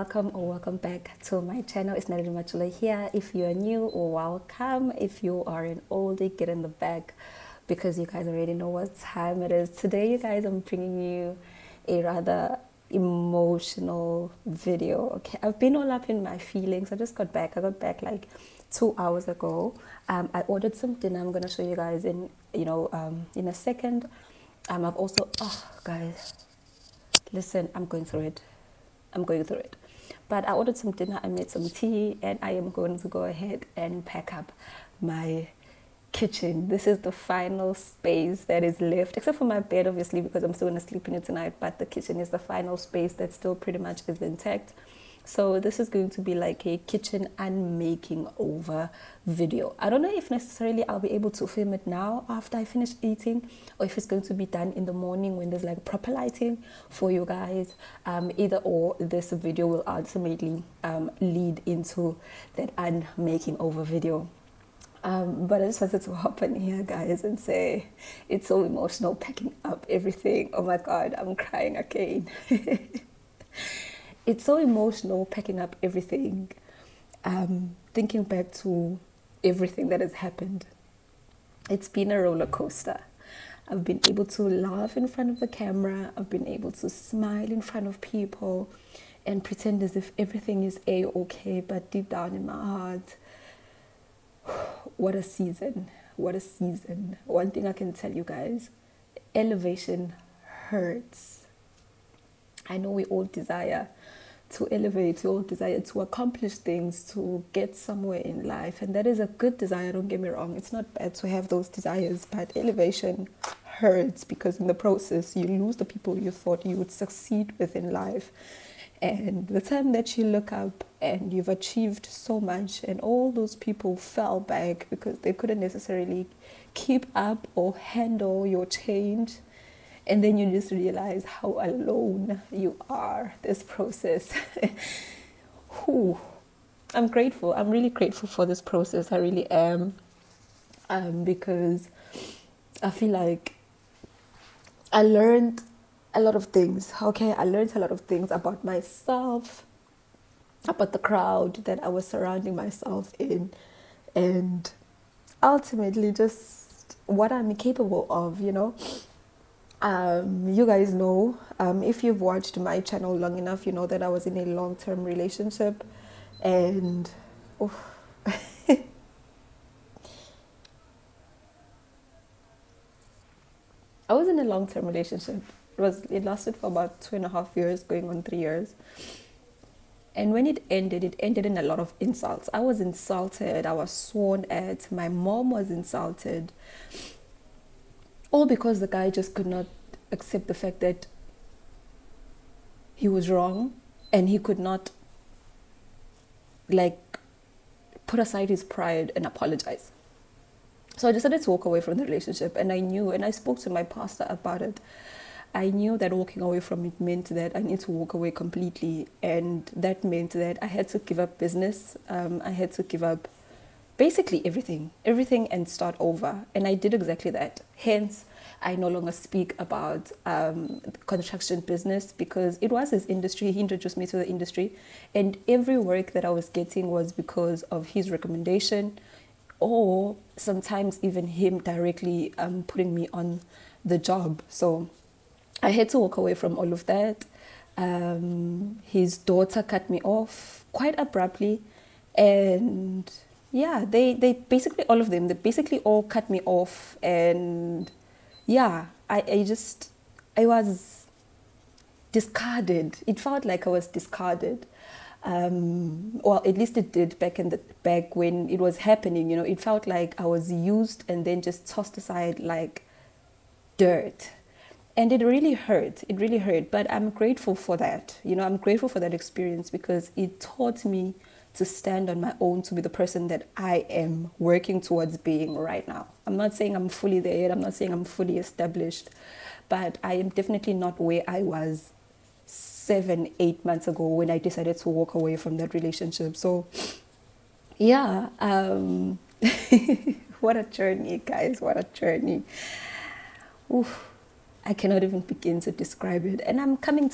welcome or welcome back to my channel. It's Naledi Majola here. If you're new, welcome. If you are an oldie, get in the back because you guys already know what time it is. Today, you guys, I'm bringing you a rather emotional video. Okay, I've been all up in my feelings. I just got back. I got back like 2 hours ago. I ordered some dinner. I'm gonna show you guys in in a second. I've also guys, listen, I'm going through it. But I ordered some dinner, I made some tea, and I am going to go ahead and pack up my kitchen. This is the final space that is left, except for my bed, obviously, because I'm still going to sleep in it tonight. But the kitchen is the final space that still pretty much is intact. So this is going to be like a kitchen unmaking over video. I don't know if necessarily I'll be able to film it now after I finish eating, or if it's going to be done in the morning when there's like proper lighting for you guys. Either or, this video will ultimately lead into that unmaking over video. But I just wanted to hop in here, guys, and say it's so emotional packing up everything. Oh my God, I'm crying again. It's so emotional packing up everything, thinking back to everything that has happened. It's been a roller coaster. I've been able to laugh in front of the camera. I've been able to smile in front of people and pretend as if everything is a-okay, but deep down in my heart, what a season. What a season. One thing I can tell you guys, elevation hurts. I know we all desire to elevate, we all desire to accomplish things, to get somewhere in life. And that is a good desire, don't get me wrong. It's not bad to have those desires, but elevation hurts because in the process, you lose the people you thought you would succeed with in life. And the time that you look up and you've achieved so much and all those people fell back because they couldn't necessarily keep up or handle your change. And then you just realize how alone you are, this process. I'm grateful. I'm really grateful for this process. I really am. Because I feel like I learned a lot of things. Okay, I learned a lot of things about myself, about the crowd that I was surrounding myself in, and ultimately just what I'm capable of, you know. You guys know, if you've watched my channel long enough, you know that I was in a long-term relationship, and I was in a long-term relationship. It lasted for about 2.5 years, going on 3 years. And when it ended in a lot of insults. I was insulted. I was sworn at. My mom was insulted. All because the guy just could not accept the fact that he was wrong and he could not like put aside his pride and apologize. So I decided to walk away from the relationship, and I knew, and I spoke to my pastor about it. I knew that walking away from it meant that I need to walk away completely, and that meant that I had to give up business. I had to give up basically everything and start over. And I did exactly that. Hence, I no longer speak about construction business because it was his industry. He introduced me to the industry, and every work that I was getting was because of his recommendation, or sometimes even him directly putting me on the job. So I had to walk away from all of that. His daughter cut me off quite abruptly, and yeah, they basically, all of them, they basically all cut me off. And yeah, I was discarded. It felt like I was discarded. Well, at least it did back when it was happening, you know. It felt like I was used and then just tossed aside like dirt. And it really hurt. It really hurt. But I'm grateful for that. You know, I'm grateful for that experience because it taught me to stand on my own, to be the person that I am working towards being right now. I'm not saying I'm fully there yet. I'm not saying I'm fully established, but I am definitely not where I was 7-8 months ago when I decided to walk away from that relationship. So yeah, what a journey, guys. What a journey. Oof. I cannot even begin to describe it. And I'm coming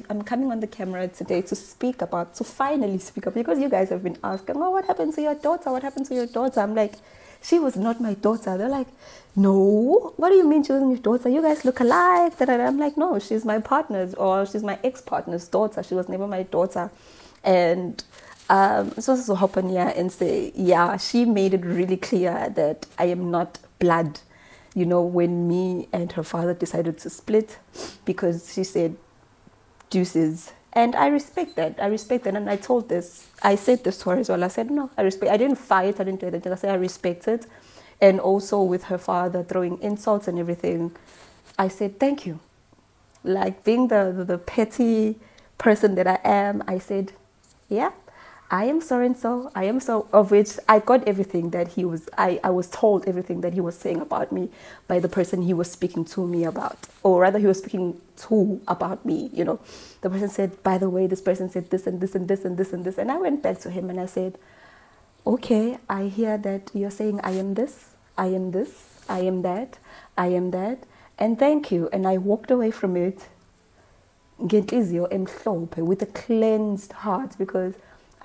I'm coming on the camera today to finally speak up, because you guys have been asking, oh, what happened to your daughter? What happened to your daughter? I'm like, she was not my daughter. They're like, no, what do you mean she wasn't your daughter? You guys look alike. I'm like, no, she's my partner's, or she's my ex-partner's daughter. She was never my daughter. And so to hop on here and say, yeah, she made it really clear that I am not blood. You know, when me and her father decided to split, because she said deuces. And I respect that. And I said this to her as well. I said, no, I didn't fight. I didn't do anything. I said, I respect it. And also with her father throwing insults and everything, I said, thank you. Like, being the petty person that I am, I said, yeah, I am so and so. I am so, of which I got everything that he was, I was told everything that he was saying about me by the person he was speaking to me about, or rather he was speaking to about me, you know. The person said, by the way, this person said this and this and this and this and this. And I went back to him and I said, okay, I hear that you're saying I am this, I am this, I am that, I am that. And thank you. And I walked away from it with a cleansed heart, because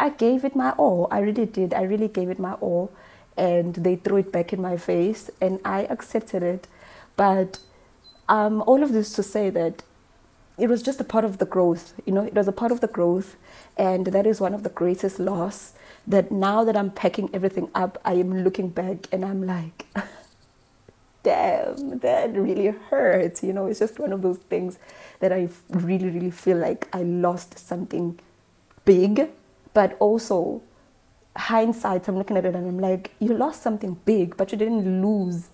I gave it my all. I really did. I really gave it my all. And they threw it back in my face and I accepted it. But all of this to say that it was just a part of the growth. You know, it was a part of the growth. And that is one of the greatest loss, that now that I'm packing everything up, I am looking back and I'm like, damn, that really hurts. You know, it's just one of those things that I really, really feel like I lost something big. But also, hindsight, I'm looking at it and I'm like, you lost something big, but you didn't lose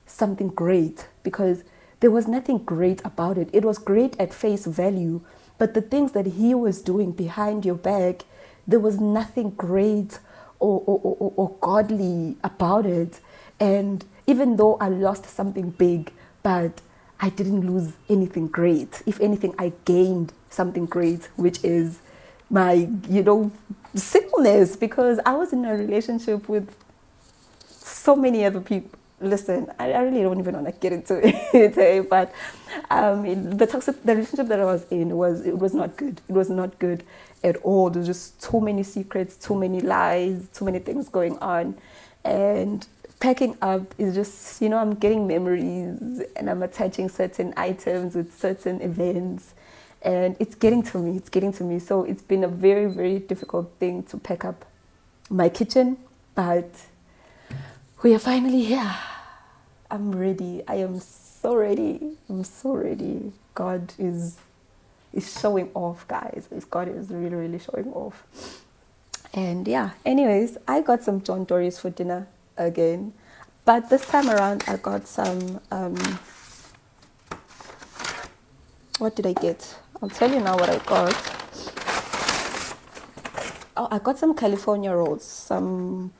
something great, because there was nothing great about it. It was great at face value, but the things that he was doing behind your back, there was nothing great or godly about it. And even though I lost something big, but I didn't lose anything great. If anything, I gained something great, which is my, you know, singleness, because I was in a relationship with so many other people. Listen, I really don't even want to get into it, but the relationship that I was in was not good. It was not good at all. There's just too many secrets, too many lies, too many things going on, and packing up is just, you know, I'm getting memories and I'm attaching certain items with certain events. And it's getting to me. So it's been a very, very difficult thing to pack up my kitchen. But we are finally here. I'm ready. I am so ready. I'm so ready. God is showing off, guys. God is really, really showing off. And yeah, anyways, I got some John Dory's for dinner again. But this time around, I got some... what did I get? I'll tell you now what I got. Oh, I got some California rolls, some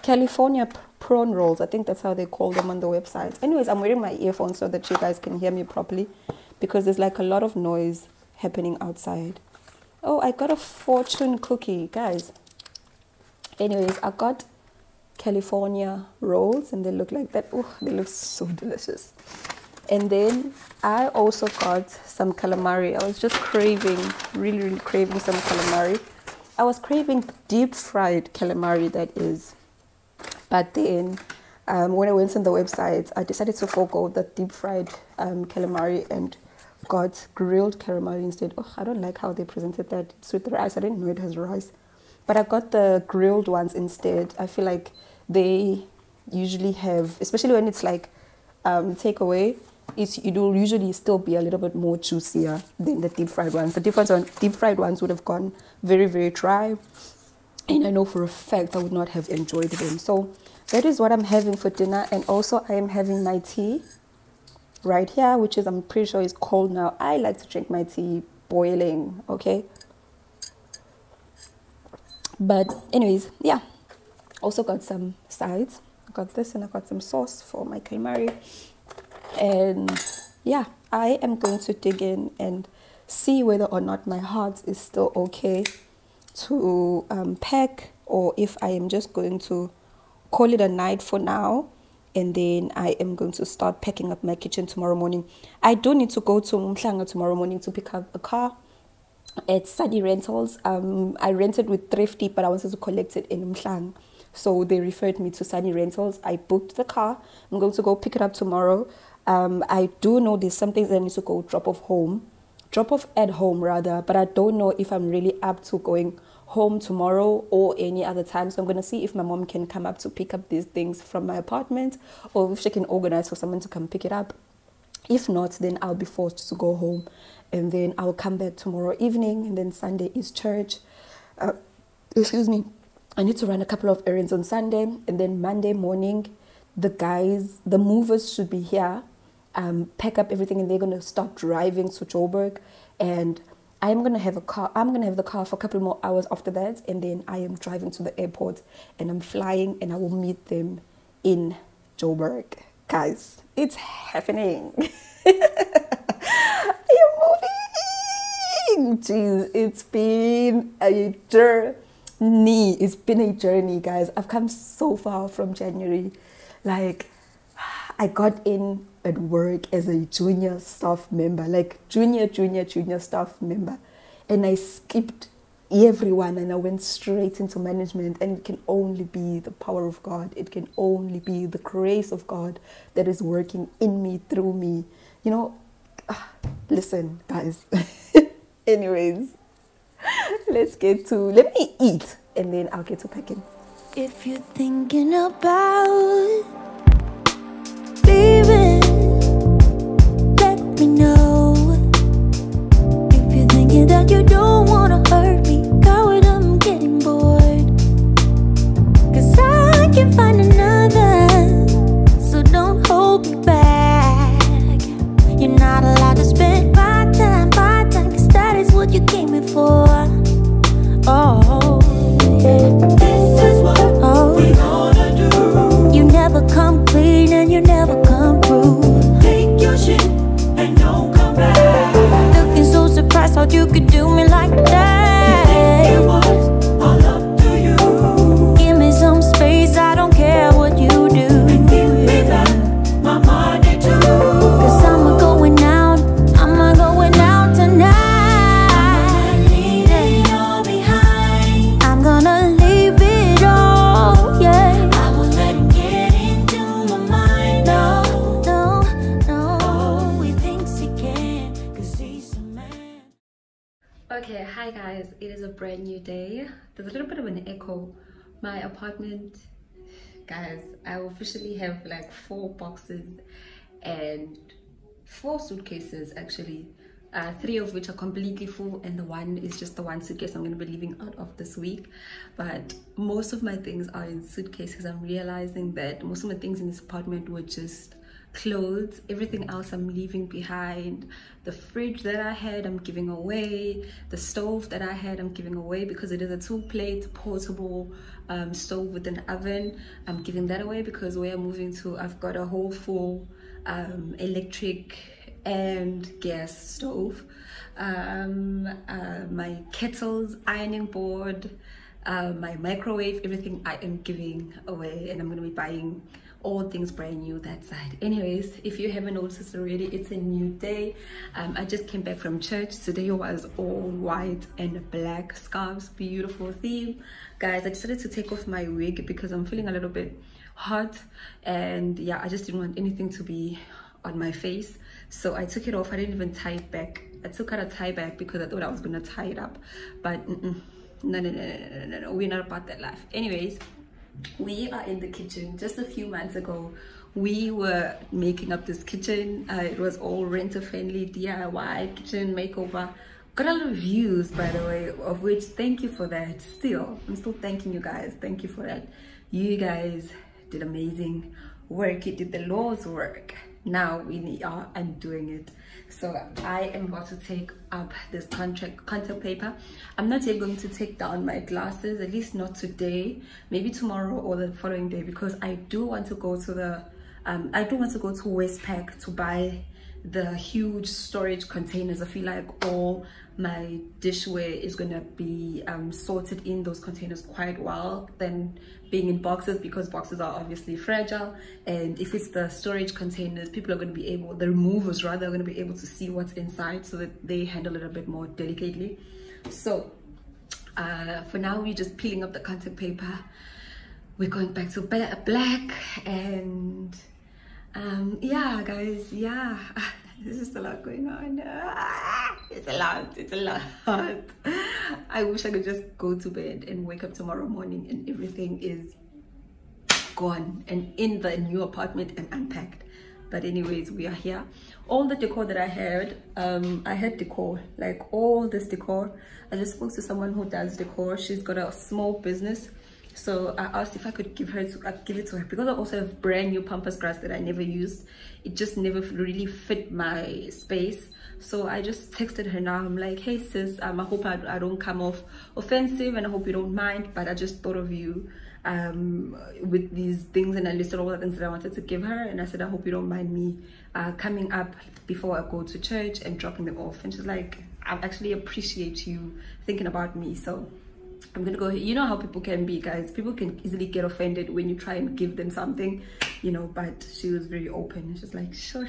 California prawn rolls. I think that's how they call them on the website. Anyways, I'm wearing my earphones so that you guys can hear me properly, because there's like a lot of noise happening outside. Oh, I got a fortune cookie, guys. Anyways, I got California rolls and they look like that. Oh, they look so delicious. And then I also got some calamari. I was just craving, really, really craving some calamari. I was craving deep fried calamari, that is. But then when I went on the website, I decided to forego the deep fried calamari and got grilled calamari instead. Oh, I don't like how they presented that. It's with rice. I didn't know it has rice. But I got the grilled ones instead. I feel like they usually have, especially when it's like takeaway, it will usually still be a little bit more juicier than the deep fried ones. The deep fried ones would have gone very, very dry, and I know for a fact I would not have enjoyed them. So that is what I'm having for dinner. And also I am having my tea right here, which is, I'm pretty sure is cold now. I like to drink my tea boiling, okay? But anyways, yeah, also got some sides. I got this and I got some sauce for my calamari. And yeah, I am going to dig in and see whether or not my heart is still okay to pack, or if I am just going to call it a night for now and then I am going to start packing up my kitchen tomorrow morning. I do need to go to Mhlanga tomorrow morning to pick up a car at Sunny Rentals. I rented with Thrifty, but I wanted to collect it in Mhlanga, so they referred me to Sunny Rentals. I booked the car. I'm going to go pick it up tomorrow. I do know there's some things that I need to go drop off at home rather, but I don't know if I'm really up to going home tomorrow or any other time. So I'm going to see if my mom can come up to pick up these things from my apartment, or if she can organize for someone to come pick it up. If not, then I'll be forced to go home, and then I'll come back tomorrow evening, and then Sunday is church. Excuse me. I need to run a couple of errands on Sunday, and then Monday morning, the movers should be here, pack up everything, and they're going to start driving to Joburg, and I'm going to have a car. I'm going to have the car for a couple more hours after that, and then I am driving to the airport, and I'm flying, and I will meet them in Joburg. Guys, it's happening. You're moving. Jeez, it's been a journey. It's been a journey, guys. I've come so far from January. Like, I got in at work as a junior staff member, like junior staff member, and I skipped everyone and I went straight into management. And it can only be the power of God. It can only be the grace of God that is working in me, through me. You know, listen, guys. Anyways, let me eat, and then I'll get to packing. If you're thinking about leaving, let me know. If you're thinking that you don't wanna hurt me, coward, I'm getting bored. 'Cause I can find another, so don't hold me back. You're not allowed to spend my time, 'cause that is what you came here for. Oh, this is what we gonna do. You never come clean and you never come through. Take your shit and don't come back. Looking so surprised how you could do me like that. It was all up to you. Give me some space, I don't care what you do. And give me back my money too. 'Cause I'm going out tonight. Okay, hi guys, it is a brand new day. There's a little bit of an echo. My apartment, guys, I officially have like 4 boxes and 4 suitcases actually, 3 of which are completely full, and the one is just the one suitcase I'm going to be leaving out of this week. But most of my things are in suitcases. I'm realizing that most of the things in this apartment were just clothes. Everything else I'm leaving behind. The fridge that I had, I'm giving away. The stove that I had, I'm giving away because it is a 2-plate portable stove with an oven. I'm giving that away because where I'm moving to, I've got a whole full electric and gas stove. My kettles, ironing board, my microwave, everything I am giving away, and I'm going to be buying all things brand new that side. Anyways, if you haven't noticed already, it's a new day. I just came back from church. Today was all white and black scarves, beautiful theme. Guys, I decided to take off my wig because I'm feeling a little bit hot, and yeah, I just didn't want anything to be on my face, so I took it off. I didn't even tie it back. I took out a tie back because I thought I was gonna tie it up, but no, we're not about that life. Anyways, we are in the kitchen. Just a few months ago, we were making up this kitchen. It was all renter friendly, DIY kitchen makeover. Got a lot of views, by the way, of which thank you for that. I'm still thanking you guys. Thank you for that. You guys did amazing work. You did the Lord's work. Now we are undoing it. So I am about to take up this contact paper. I'm not yet going to take down my glasses, at least not today, maybe tomorrow or the following day, because I do want to go to the to Westpac to buy the huge storage containers. I feel like all my dishware is gonna be sorted in those containers quite well than being in boxes, because boxes are obviously fragile. And if it's the storage containers, people are going to be able, the removers rather, are going to be able to see what's inside, so that they handle it a bit more delicately. So for now, we're just peeling up the contact paper. We're going back to black, and yeah guys, yeah, there's just a lot going on. It's a lot. I wish I could just go to bed and wake up tomorrow morning and everything is gone and in the new apartment and unpacked. But anyways, we are here. All the decor that I had decor, like all this decor. I just spoke to someone who does decor. She's got a small business, so I asked if I could give it to her, because I also have brand new pampas grass that I never used. It just never really fit my space. So I just texted her now. I'm like, hey sis, I hope I don't come off offensive, and I hope you don't mind, but I just thought of you with these things, and I listed all the things that I wanted to give her, and I said, I hope you don't mind me coming up before I go to church and dropping them off. And she's like, I actually appreciate you thinking about me. So I'm gonna go ahead. You know how people can be, guys. People can easily get offended when you try and give them something, you know, but she was very open. She's like, sure.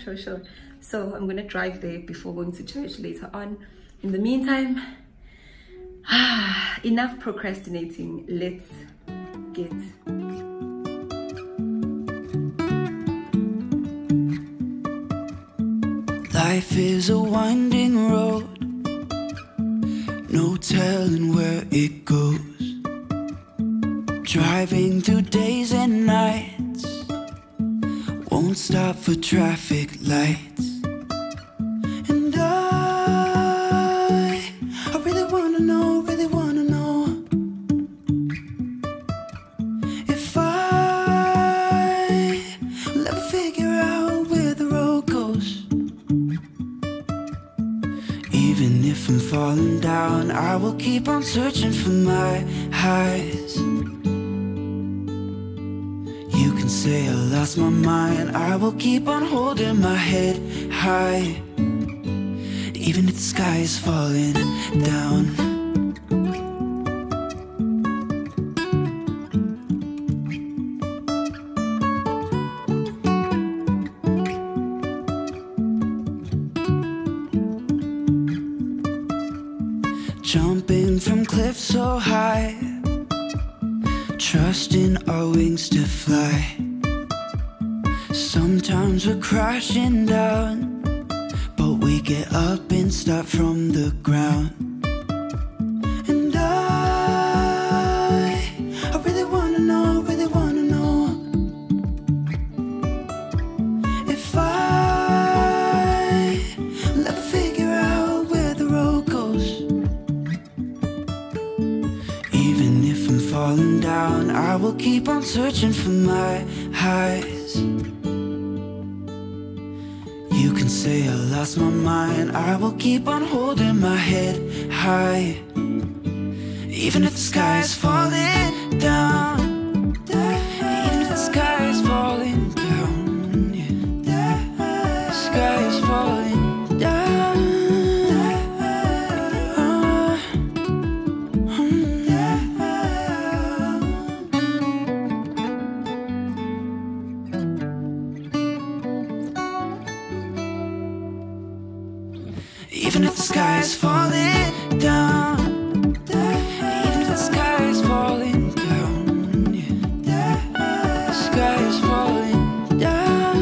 So I'm gonna drive there before going to church later on. In the meantime, enough procrastinating. Let's get life is a winding road, no telling where it goes. Driving through days and nights, won't stop for traffic lights. And I really wanna know if I will ever figure out where the road goes. Even if I'm falling down, I will keep on searching for my highs. You can say I lost my mind, I will keep on holding my head high, even if the sky is falling down. Jumping from cliffs so high, trusting our wings to fly. Sometimes we're crashing down, but we get up and start from the ground. And I really wanna know if I will ever figure out where the road goes. Even if I'm falling down, I will keep on searching for my highs. You can say I lost my mind, I will keep on holding my head high, even if the sky is falling down. Even if the sky is falling down, yeah. The sky is falling down. Even if the sky is falling down, even if the sky is falling down, yeah. The sky is falling down.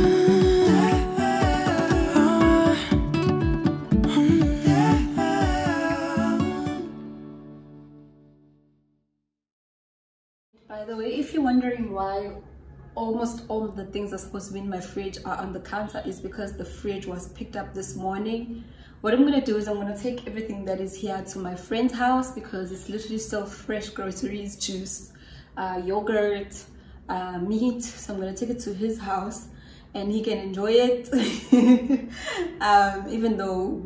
By the way, if you're wondering why almost all of the things that are supposed to be in my fridge are on the counter, is because the fridge was picked up this morning. What I'm gonna do is I'm gonna take everything that is here to my friend's house, because it's literally still fresh groceries, juice, yogurt, meat. So I'm gonna take it to his house and he can enjoy it. Even though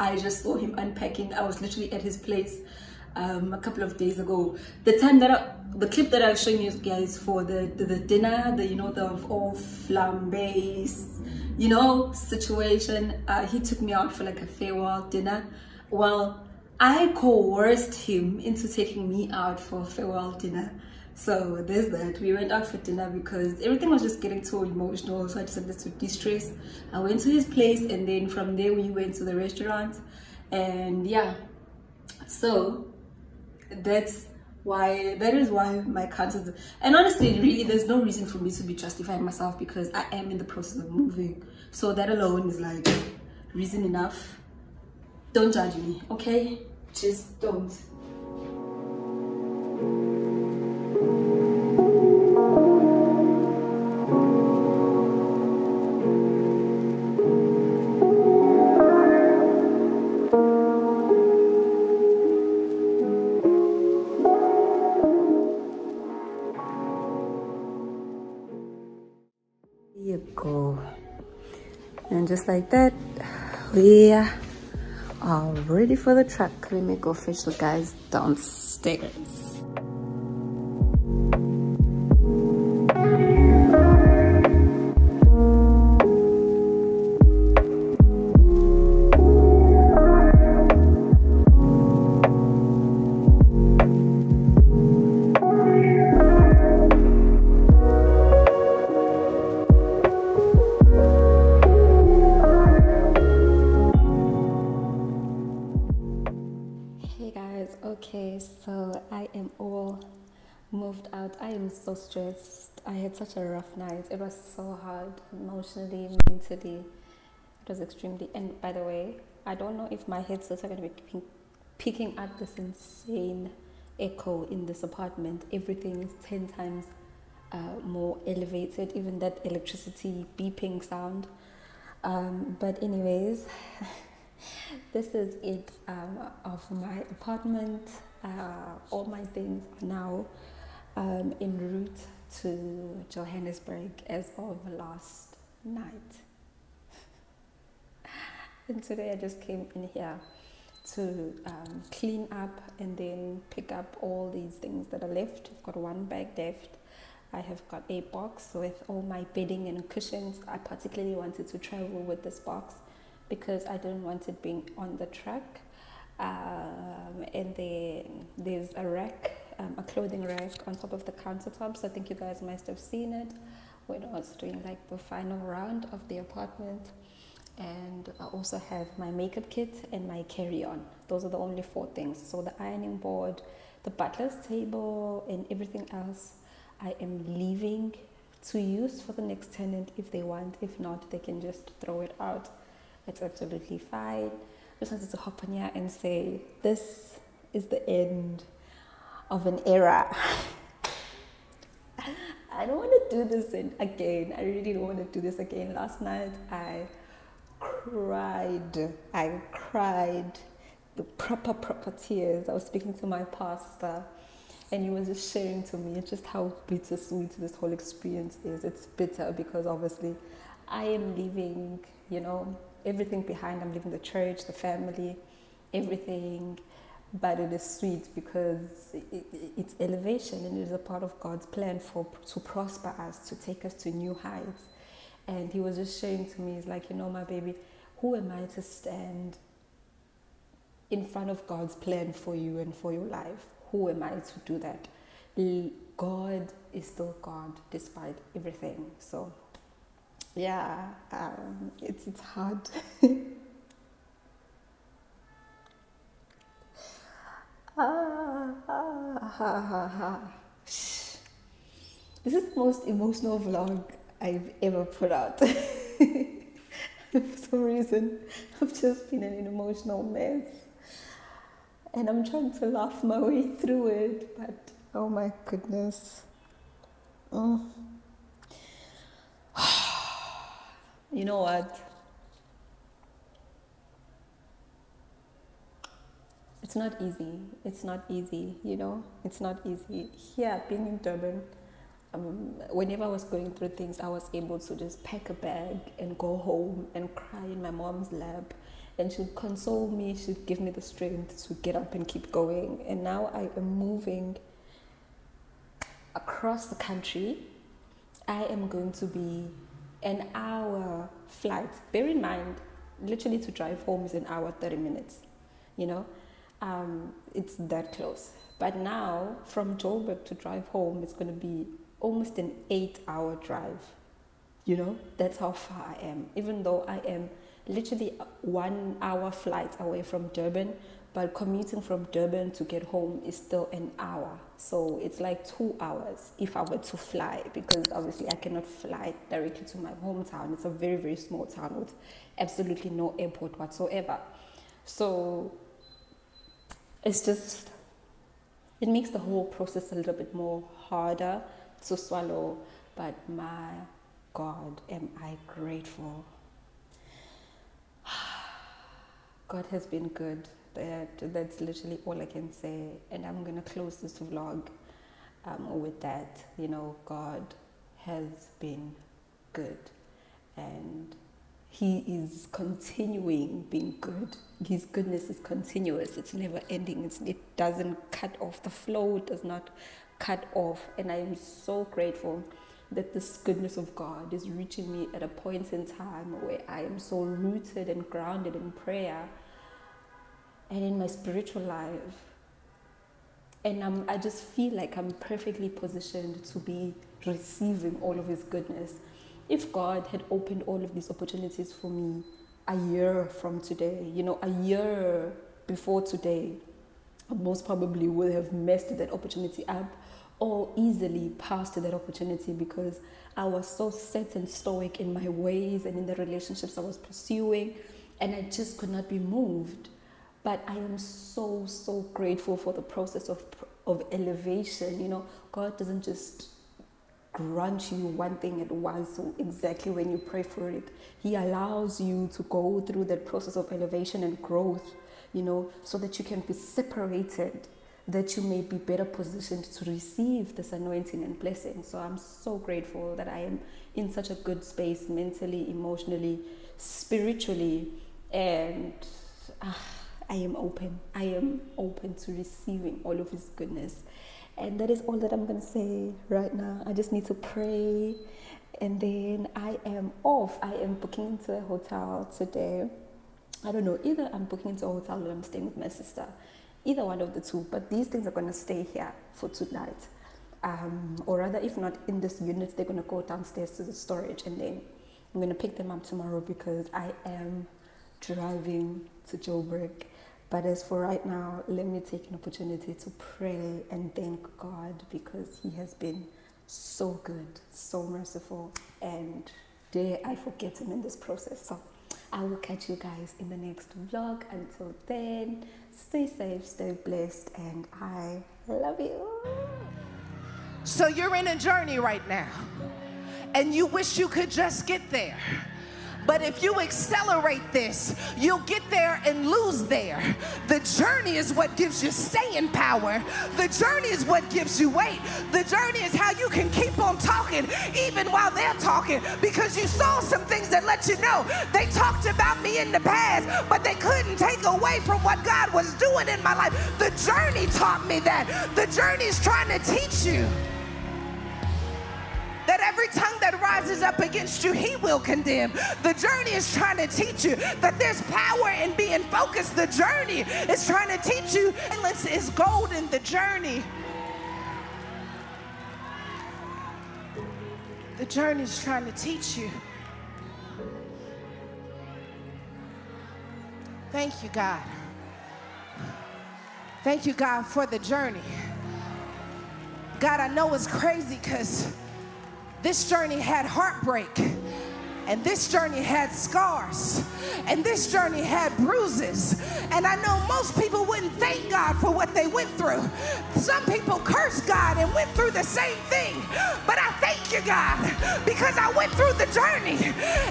I just saw him unpacking, I was literally at his place a couple of days ago. The time that the clip that I was showing you guys for the dinner, the the all flambés, situation. He took me out for like a farewell dinner. Well, I coerced him into taking me out for a farewell dinner. So there's that. We went out for dinner because everything was just getting too emotional, so I decided to de-stress. I went to his place, and then from there we went to the restaurant. And yeah, so that is why my content. And honestly, really, there's no reason for me to be justifying myself because I am in the process of moving. So that alone is like reason enough. Don't judge me, okay? Just don't. Here you go. And just like that, we are ready for the truck. Let me go fetch the guys downstairs. Okay, so I am all moved out. I am so stressed. I had such a rough night. It was so hard emotionally, mentally. It was extremely. And by the way, I don't know if my headsets are going to be picking up this insane echo in this apartment. Everything is 10 times more elevated, even that electricity beeping sound. But anyways, this is it of my apartment. All my things are now en route to Johannesburg as of last night. And today I just came in here to clean up and then pick up all these things that are left. I've got one bag left. I have got a box with all my bedding and cushions. I particularly wanted to travel with this box because I didn't want it being on the truck. And then there's a rack, a clothing rack on top of the countertops. I think you guys must have seen it when I was doing like the final round of the apartment. And I also have my makeup kit and my carry-on. Those are the only 4 things. So the ironing board, the butler's table, and everything else I am leaving to use for the next tenant if they want. If not, they can just throw it out. It's absolutely fine. Just wanted to hop on here and say this is the end of an era. I don't want to do this again. I really don't want to do this again. Last night I cried the proper tears. I was speaking to my pastor and he was just sharing to me just how bittersweet this whole experience is. It's bitter because obviously I am leaving, everything behind. I'm leaving the church, the family, everything. But it is sweet because it's elevation and it is a part of God's plan to prosper us, to take us to new heights. And he was just sharing to me, he's like, my baby, who am I to stand in front of God's plan for you and for your life? Who am I to do that? God is still God despite everything. So yeah, it's hard. This is the most emotional vlog I've ever put out. For some reason, I've just been in an emotional mess. And I'm trying to laugh my way through it, but oh my goodness. You know what? It's not easy. It's not easy, It's not easy. Here, being in Durban, whenever I was going through things, I was able to just pack a bag and go home and cry in my mom's lap. And she'd console me, she'd give me the strength to get up and keep going. And now I am moving across the country. I am going to be an hour flight. Bear in mind, literally to drive home is an hour, 30 minutes, you know. It's that close. But now, from Joburg to drive home, it's going to be almost an 8-hour drive. You know, that's how far I am. Even though I am literally a 1 hour flight away from Durban, but commuting from Durban to get home is still an hour. So it's like 2 hours if I were to fly, because obviously I cannot fly directly to my hometown. It's a very, very small town with absolutely no airport whatsoever. So it's just, it makes the whole process a little bit more harder to swallow. But my God, am I grateful. God has been good. That's literally all I can say. And I'm going to close this vlog with that. You know, God has been good. And He is continuing being good. His goodness is continuous. It's never ending. It doesn't cut off. The flow does not cut off. And I am so grateful that this goodness of God is reaching me at a point in time where I am so rooted and grounded in prayer and in my spiritual life. And I just feel like I'm perfectly positioned to be receiving all of His goodness. If God had opened all of these opportunities for me a year from today, you know, a year before today, I most probably would have messed that opportunity up or easily passed that opportunity, because I was so set and stoic in my ways and in the relationships I was pursuing, and I just could not be moved. But I am so, so grateful for the process of elevation. You know, God doesn't just grant you one thing at once, so exactly when you pray for it. He allows you to go through that process of elevation and growth, you know, so that you can be separated, that you may be better positioned to receive this anointing and blessing. So I'm so grateful that I am in such a good space mentally, emotionally, spiritually, and I am open. I am open to receiving all of His goodness. And that is all that I'm going to say right now. I just need to pray, and then I am off. I am booking into a hotel today. I don't know, either I'm booking into a hotel or I'm staying with my sister. Either one of the two, but these things are going to stay here for tonight. Or rather, if not in this unit, they're going to go downstairs to the storage, and then I'm going to pick them up tomorrow, because I am driving to Joburg. But as for right now, let me take an opportunity to pray and thank God, because He has been so good, so merciful, and dare I forget Him in this process. So I will catch you guys in the next vlog. Until then, stay safe, stay blessed, and I love you. So you're in a journey right now, and you wish you could just get there. But if you accelerate this, you'll get there and lose there. The journey is what gives you staying power. The journey is what gives you weight. The journey is how you can keep on talking even while they're talking, because you saw some things that let you know they talked about me in the past, but they couldn't take away from what God was doing in my life. The journey taught me that. The journey is trying to teach you that every tongue that rises up against you, He will condemn. The journey is trying to teach you that there's power in being focused. The journey is trying to teach you silence is gold in the journey. The journey is trying to teach you. Thank you, God. Thank you, God, for the journey. God, I know it's crazy because this journey had heartbreak, and this journey had scars, and this journey had bruises. And I know most people wouldn't thank God for what they went through. Some people curse God and went through the same thing. But I thank you, God, because I went through the journey,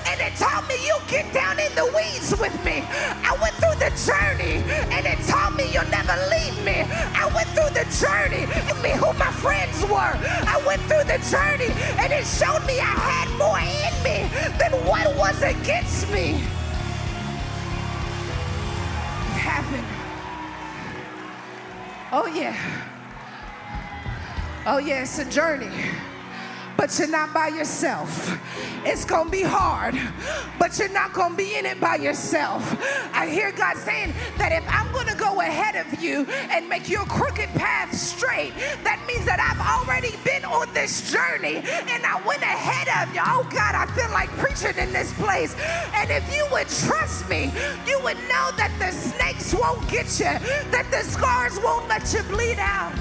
and it taught me you get down in the weeds with me. I went through the journey, and it taught me you'll never leave me. I went through the journey, and me who my friends were. I went through the journey, and it showed me I had more in me than what was against me. It happened. Oh yeah. Oh yeah, it's a journey, but you're not by yourself. It's gonna be hard, but you're not gonna be in it by yourself. I hear God saying that if I'm gonna go ahead of you and make your crooked path straight, that means that I've already been on this journey and I went ahead of you. Oh God, I feel like preaching in this place. And if you would trust me, you would know that the snakes won't get you, that the scars won't let you bleed out.